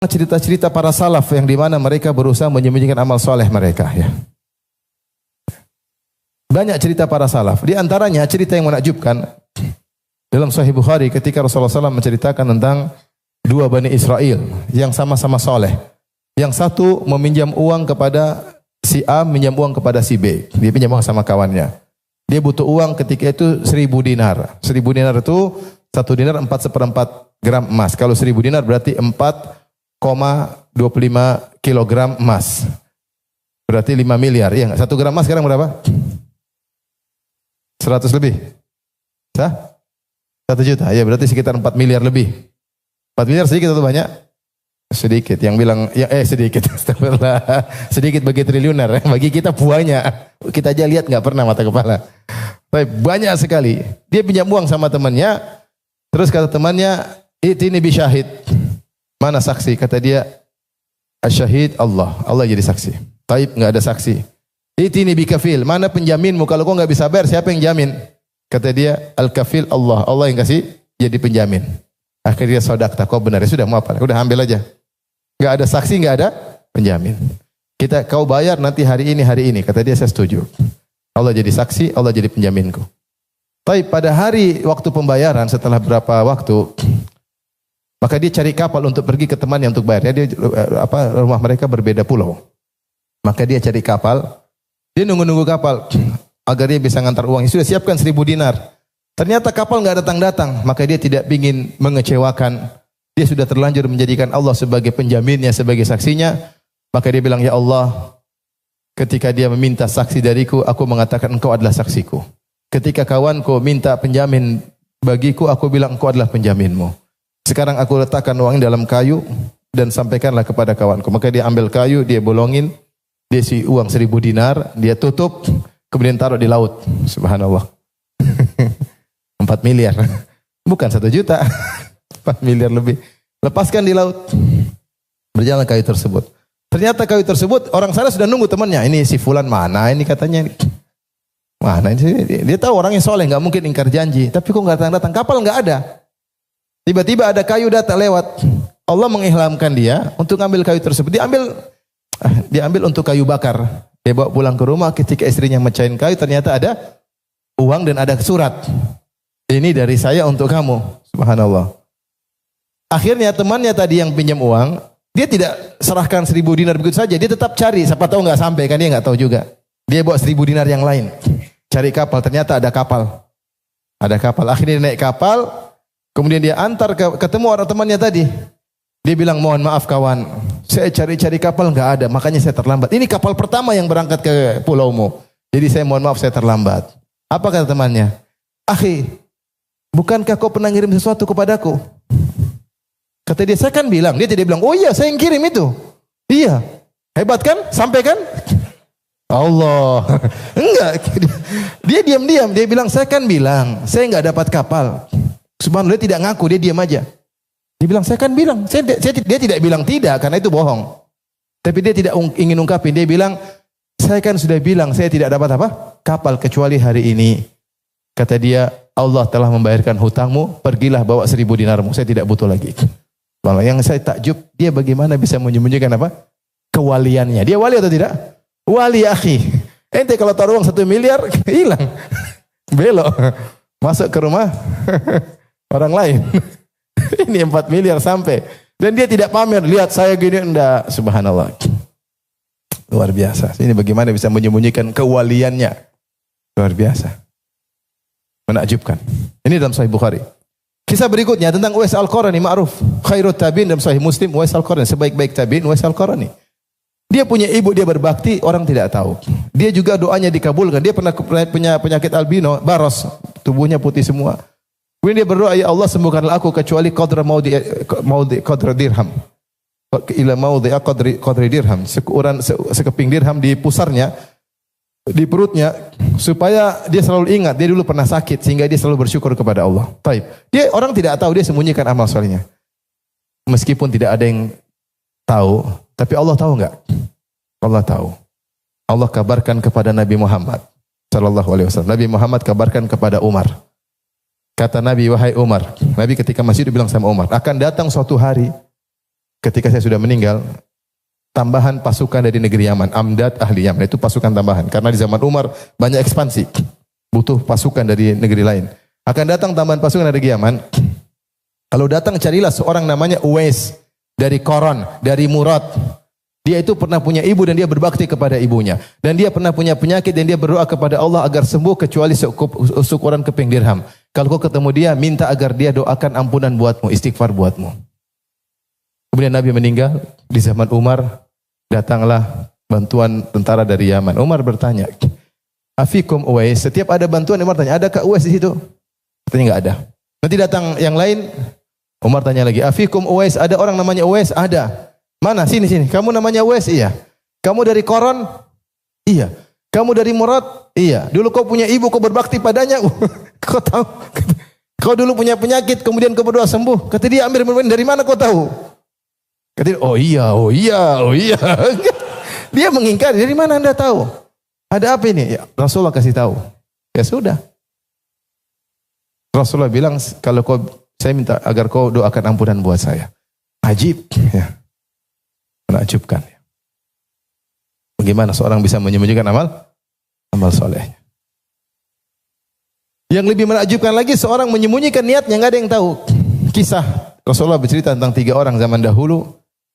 cerita-cerita para salaf yang di mana mereka berusaha menyembunyikan amal soleh mereka. Ya. Banyak cerita para salaf. Di antaranya cerita yang menakjubkan dalam Sahih Bukhari ketika Rasulullah SAW menceritakan tentang dua Bani Israel yang sama-sama soleh. Yang satu meminjam uang kepada si A, minjam uang kepada si B. Dia pinjam uang sama kawannya. Dia butuh uang ketika itu 1.000 dinar. 1.000 dinar itu 1 dinar 4/4 gram emas. Kalau 1.000 dinar berarti 4,25 kilogram emas. Berarti 5 miliar. Iya enggak? 1 gram emas sekarang berapa? 100 lebih. Sah? 1 juta. Ya berarti sekitar 4 miliar lebih. 4 miliar sedikit atau banyak? Sedikit. Yang bilang ya sedikit. Astagfirullah. Sedikit bagi triliuner. Bagi kita banyak. Kita aja lihat enggak pernah mata kepala. Tapi banyak sekali. Dia pinjam uang sama temannya. Terus kata temannya, "Itini bi syahid." Mana saksi? Kata dia, "Asyahid Allah." Allah jadi saksi. Taib enggak ada saksi. "Itini bi kafil." Mana penjaminmu? Kalau kau enggak bisa bayar, siapa yang jamin? Kata dia, "Al-kafil Allah." Allah yang kasih jadi penjamin. Akhirnya sodakta, kau benar. Ya sudah, mau apa? Udah ambil aja. Enggak ada saksi, enggak ada penjamin. Kau bayar nanti hari ini. Kata dia, saya setuju. Allah jadi saksi, Allah jadi penjaminku. Tapi pada hari waktu pembayaran setelah berapa waktu, maka dia cari kapal untuk pergi ke temannya untuk bayar. Dia rumah mereka berbeda pulau. Maka dia cari kapal. Dia nunggu kapal agar dia bisa ngantar uang. Sudah siapkan 1.000 dinar. Ternyata kapal enggak datang-datang. Maka dia tidak ingin mengecewakan. Dia sudah terlanjur menjadikan Allah sebagai penjaminnya, sebagai saksinya. Maka dia bilang, "Ya Allah, ketika dia meminta saksi dariku, aku mengatakan engkau adalah saksiku. Ketika kawanku minta penjamin bagiku, aku bilang engkau adalah penjaminmu. Sekarang aku letakkan uang dalam kayu dan sampaikanlah kepada kawanku." Maka dia ambil kayu, dia bolongin, dia isi uang 1.000 dinar, dia tutup, kemudian taruh di laut. Subhanallah. 4 miliar. Bukan 1 juta. 4 miliar lebih. Lepaskan di laut. Berjalan kayu tersebut. Ternyata kayu tersebut, orang sana sudah nunggu temannya. Ini si fulan mana ini katanya. Mana ini? Dia tahu orang yang soleh, enggak mungkin ingkar janji. Tapi kok enggak datang-datang? Kapal enggak ada. Tiba-tiba ada kayu datang lewat. Allah mengilhamkan dia untuk ambil kayu tersebut. Dia ambil untuk kayu bakar. Dia bawa pulang ke rumah. Ketika istrinya mecahin kayu, ternyata ada uang dan ada surat. Ini dari saya untuk kamu. Subhanallah. Akhirnya temannya tadi yang pinjam uang, dia tidak serahkan 1.000 dinar begitu saja. Dia tetap cari. Siapa tahu enggak sampai, kan dia enggak tahu juga. Dia bawa 1.000 dinar yang lain. Cari kapal. Ternyata ada kapal. Ada kapal. Akhirnya dia naik kapal. Kemudian dia antar ketemu orang temannya tadi. Dia bilang, "Mohon maaf kawan. Saya cari-cari kapal enggak ada. Makanya saya terlambat. Ini kapal pertama yang berangkat ke pulaumu. Jadi saya mohon maaf saya terlambat." Apa kata temannya? "Akhi, bukankah kau pernah ngirim sesuatu kepadaku?" Kata dia, "Saya kan bilang." Dia tidak bilang, "Oh iya, saya yang kirim itu." "Iya." Hebat kan? Sampai kan? Allah. Enggak. Dia diam-diam. Dia bilang, "Saya kan bilang, saya enggak dapat kapal." Subhanallah, dia tidak ngaku, dia diam aja. Dia bilang, "Saya kan bilang." Dia tidak bilang tidak, karena itu bohong. Tapi dia tidak ingin ungkapin. Dia bilang, "Saya kan sudah bilang, saya tidak dapat apa? Kapal kecuali hari ini." Kata dia, "Allah telah membayarkan hutangmu, pergilah bawa 1.000 dinarmu, saya tidak butuh lagi." Kalau yang saya takjub, dia bagaimana bisa menyembunyikan apa? Kewaliannya. Dia wali atau tidak? Wali, akhi. Ente kalau taruh uang 1 miliar, hilang. Belok. Masuk ke rumah orang lain. Ini 4 miliar sampai. Dan dia tidak pamer. Lihat saya gini, enggak. Subhanallah. Luar biasa. Ini bagaimana bisa menyembunyikan kewaliannya. Luar biasa. Menakjubkan. Ini dalam Sahih Bukhari. Kisah berikutnya tentang Uwais Al-Qarani, ma'ruf. Khairut tabi'in dalam Sahih Muslim, Uwais Al-Qarani. Sebaik-baik tabi'in, Uwais Al-Qarani. Dia punya ibu, dia berbakti, orang tidak tahu. Dia juga doanya dikabulkan. Dia pernah punya penyakit albino, baros. Tubuhnya putih semua. Kemudian dia berdoa, "Ya Allah, sembuhkanlah aku kecuali qadra maudhi qadra dirham." Ila maudhi qadri dirham. Sekeping dirham di pusarnya, di perutnya, supaya dia selalu ingat dia dulu pernah sakit sehingga dia selalu bersyukur kepada Allah. Taib. Dia orang tidak tahu, dia sembunyikan amal solehnya. Meskipun tidak ada yang tahu, tapi Allah tahu enggak? Allah tahu. Allah kabarkan kepada Nabi Muhammad sallallahu alaihi wasallam. Nabi Muhammad kabarkan kepada Umar. Kata Nabi, "Wahai Umar," Nabi ketika masih hidup bilang sama Umar, "Akan datang suatu hari ketika saya sudah meninggal, tambahan pasukan dari negeri Yaman, Amdad ahli Yaman, itu pasukan tambahan. Karena di zaman Umar banyak ekspansi, butuh pasukan dari negeri lain. Akan datang tambahan pasukan dari Yaman. Kalau datang carilah seorang namanya Uwais dari Koron, dari Murad. Dia itu pernah punya ibu dan dia berbakti kepada ibunya. Dan dia pernah punya penyakit dan dia berdoa kepada Allah agar sembuh kecuali seukuran keping dirham. Kalau kau ketemu dia, minta agar dia doakan ampunan buatmu, istighfar buatmu. Kemudian Nabi meninggal di zaman Umar. Datanglah bantuan tentara dari Yaman. Umar bertanya, Afikum Uwais. Setiap ada bantuan, Umar tanya, adakah Uwais di situ? Katanya enggak ada. Nanti datang yang lain, Umar tanya lagi, Afikum Uwais. Ada orang namanya Uwais? Ada. Mana? Sini. Kamu namanya Uwais? Iya. Kamu dari Koron? Iya. Kamu dari Murad? Iya. Dulu kau punya ibu, kau berbakti padanya? Kau tahu? Kau dulu punya penyakit, kemudian kau berdoa sembuh. Kata dia, Amir dari mana kau tahu? Kata dia, oh iya. Dia mengingkari, dari mana anda tahu? Ada apa ini? Ya, Rasulullah kasih tahu. Ya sudah. Rasulullah bilang, kalau saya minta agar kau doakan ampunan buat saya. Ajib. Ya. Menakjubkan. Bagaimana seorang bisa menyembunyikan amal solehnya? Yang lebih menakjubkan lagi, seorang menyembunyikan niatnya, nggak ada yang tahu. Kisah Rasulullah bercerita tentang 3 orang zaman dahulu.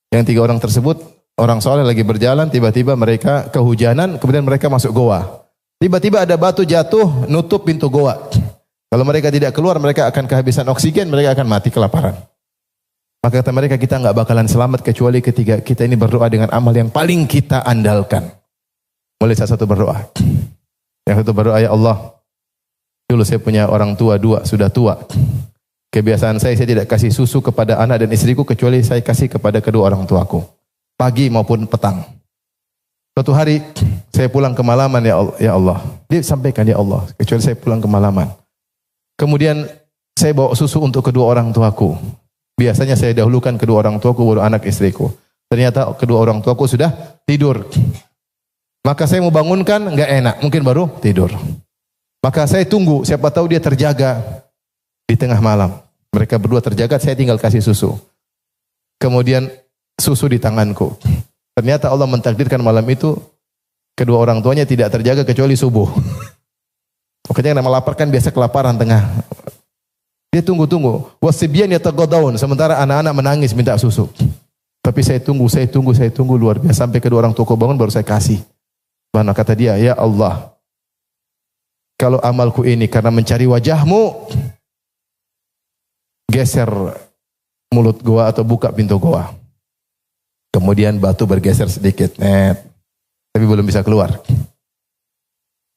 Yang 3 orang tersebut, orang soleh lagi berjalan, tiba-tiba mereka kehujanan, kemudian mereka masuk goa. Tiba-tiba ada batu jatuh, nutup pintu goa. Kalau mereka tidak keluar, mereka akan kehabisan oksigen, mereka akan mati kelaparan. Maka kata mereka, kita nggak bakalan selamat kecuali ketika kita ini berdoa dengan amal yang paling kita andalkan. Mulai salah satu berdoa. Yang satu berdoa, ya Allah, dulu saya punya orang tua 2, sudah tua. Kebiasaan saya tidak kasih susu kepada anak dan istriku kecuali saya kasih kepada kedua orang tuaku. Pagi maupun petang. Suatu hari saya pulang kemalaman, ya Allah. Dia sampaikan, ya Allah, kecuali saya pulang kemalaman. Kemudian saya bawa susu untuk kedua orang tuaku. Biasanya saya dahulukan kedua orang tuaku baru anak istriku. Ternyata kedua orang tuaku sudah tidur. Maka saya mau bangunkan, enggak enak, mungkin baru tidur. Maka saya tunggu, siapa tahu dia terjaga di tengah malam. Mereka berdua terjaga, saya tinggal kasih susu. Kemudian susu di tanganku. Ternyata Allah mentakdirkan malam itu kedua orang tuanya tidak terjaga kecuali subuh. Makanya yang melaparkan biasa kelaparan tengah. Dia tunggu-tunggu. Wasibyan yataghadawun, sementara anak-anak menangis minta susu. Tapi saya tunggu luar biasa sampai kedua orang tuaku bangun baru saya kasih. Mana kata dia, ya Allah, kalau amalku ini karena mencari wajahmu, geser mulut goa atau buka pintu goa. Kemudian batu bergeser sedikit, tapi belum bisa keluar.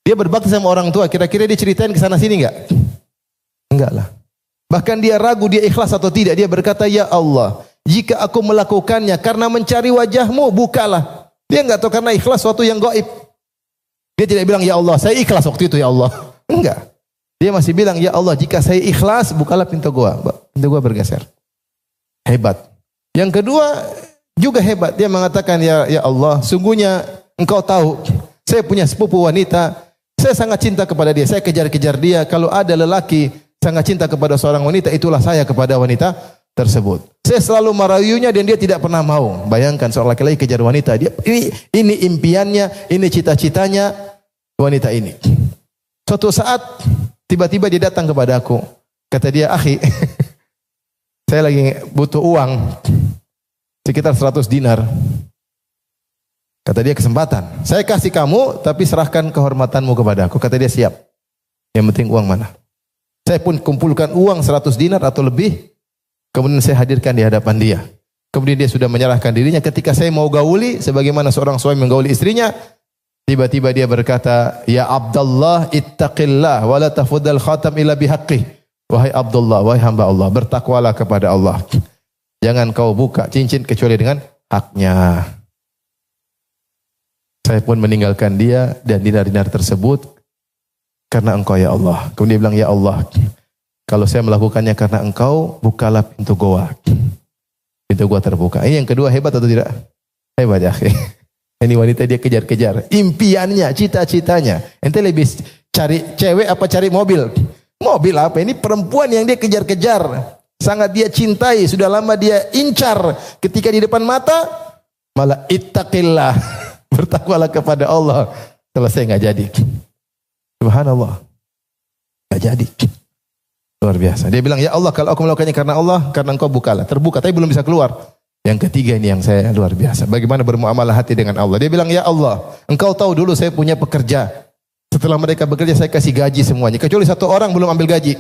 Dia berbakti sama orang tua, kira-kira dia ceritain ke sana sini enggak? Enggak lah. Bahkan dia ragu, dia ikhlas atau tidak. Dia berkata, ya Allah, jika aku melakukannya karena mencari wajahmu, bukalah. Dia enggak tahu karena ikhlas suatu yang gaib. Dia tidak bilang, ya Allah, saya ikhlas waktu itu ya Allah. Enggak. Dia masih bilang, ya Allah, jika saya ikhlas, bukalah pintu gua. Pintu gua bergeser. Hebat. Yang kedua, juga hebat. Dia mengatakan, ya Allah, sungguhnya engkau tahu, saya punya sepupu wanita, saya sangat cinta kepada dia, saya kejar-kejar dia. Kalau ada lelaki sangat cinta kepada seorang wanita, itulah saya kepada wanita tersebut. Saya selalu merayunya dan dia tidak pernah mau. Bayangkan seorang laki-laki kejar wanita, dia ini impiannya, ini cita-citanya wanita ini. Suatu saat tiba-tiba dia datang kepada aku. Kata dia, akhi, saya lagi butuh uang sekitar 100 dinar. Kata dia, kesempatan. Saya kasih kamu, tapi serahkan kehormatanmu kepada aku. Kata dia, siap. Yang penting uang mana? Saya pun kumpulkan uang 100 dinar atau lebih. Kemudian saya hadirkan di hadapan dia. Kemudian dia sudah menyerahkan dirinya. Ketika saya mau gauli, sebagaimana seorang suami menggauli istrinya, tiba-tiba dia berkata, ya Abdullah, ittaqillah, wa la tafuddal khatam illa bihaqqih. Wahai Abdullah, wahai hamba Allah, bertakwalah kepada Allah. Jangan kau buka cincin kecuali dengan haknya. Saya pun meninggalkan dia dan dinar-dinar tersebut karena engkau ya Allah. Kemudian dia bilang, ya Allah, kalau saya melakukannya karena engkau, bukalah pintu goa. Pintu goa terbuka. Ini yang kedua, hebat atau tidak? Hebat ya. Ini wanita dia kejar-kejar. Impiannya, cita-citanya. Ente lebih cari cewek apa cari mobil? Mobil apa? Ini perempuan yang dia kejar-kejar. sangat dia cintai, sudah lama dia incar, ketika di depan mata malah ittaqillah, bertakwalah kepada Allah. Selesai nggak jadi. Subhanallah, nggak jadi. Luar biasa. Dia bilang, ya Allah, kalau aku melakukannya karena Allah, karena Engkau bukalah. Terbuka, tapi belum bisa keluar. Yang ketiga ini yang saya luar biasa. Bagaimana bermuamalah hati dengan Allah. Dia bilang, ya Allah, Engkau tahu dulu saya punya pekerja. Setelah mereka bekerja, saya kasih gaji semuanya. Kecuali satu orang belum ambil gaji.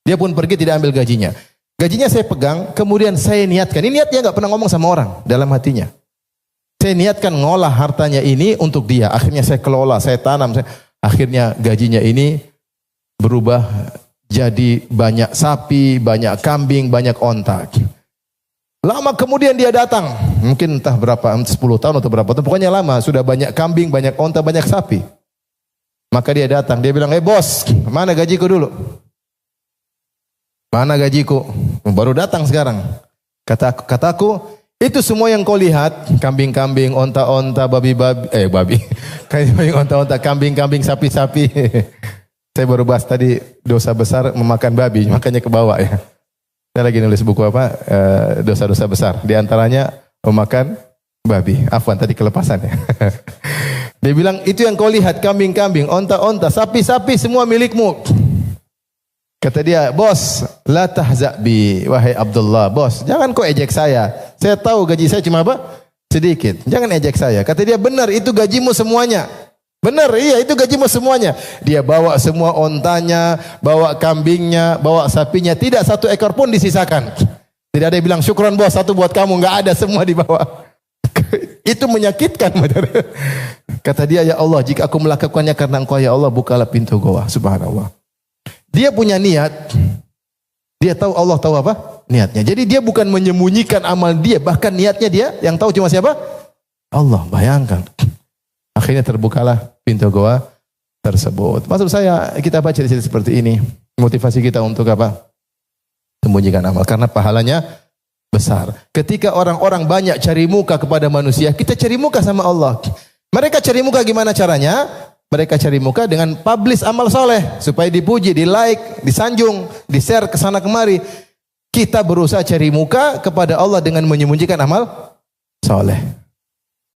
Dia pun pergi tidak ambil gajinya. Gajinya saya pegang, kemudian saya niatkan. Ini niatnya nggak pernah ngomong sama orang dalam hatinya. Saya niatkan ngolah hartanya ini untuk dia. Akhirnya saya kelola, saya tanam. Akhirnya gajinya ini berubah jadi banyak sapi, banyak kambing, banyak onta. Lama kemudian dia datang. Mungkin entah berapa, 10 tahun atau berapa tahun. Pokoknya lama. Sudah banyak kambing, banyak onta, banyak sapi. Maka dia datang. Dia bilang, bos, mana gajiku dulu? Mana gajiku? Baru datang sekarang. Kataku, itu semua yang kau lihat. Kambing-kambing, onta-onta, babi. Kambing, onta-onta, kambing-kambing, sapi-sapi. Saya baru bahas tadi dosa besar memakan babi, makanya ke bawah ya. Saya lagi nulis buku apa? Dosa-dosa besar. Di antaranya memakan babi. Afwan tadi kelepasan ya. Dia bilang itu yang kau lihat, kambing-kambing, onta-onta, sapi-sapi semua milikmu. Kata dia, bos, la tahza' bi, wahai Abdullah, bos, jangan kau ejek saya. Saya tahu gaji saya cuma apa? Sedikit. Jangan ejek saya. Kata dia, benar itu gajimu semuanya. Benar, iya itu gajimu semuanya. Dia bawa semua ontanya, bawa kambingnya, bawa sapinya, tidak satu ekor pun disisakan. Tidak ada yang bilang syukron bos, satu buat kamu, enggak ada, semua dibawa. Itu menyakitkan. Kata dia, ya Allah, jika aku melakukannya karena Engkau ya Allah, bukalah pintu goa. Subhanallah. Dia punya niat. Dia tahu Allah tahu apa? Niatnya. Jadi dia bukan menyembunyikan amal dia, bahkan niatnya dia yang tahu cuma siapa? Allah. Bayangkan. Akhirnya terbukalah pintu goa tersebut. Maksud saya kita baca di sini seperti ini. Motivasi kita untuk apa? Sembunyikan amal. Karena pahalanya besar. Ketika orang-orang banyak cari muka kepada manusia, kita cari muka sama Allah. Mereka cari muka gimana caranya? Mereka cari muka dengan publish amal soleh. Supaya dipuji, di like, disanjung, di share ke sana kemari. Kita berusaha cari muka kepada Allah dengan menyembunyikan amal soleh.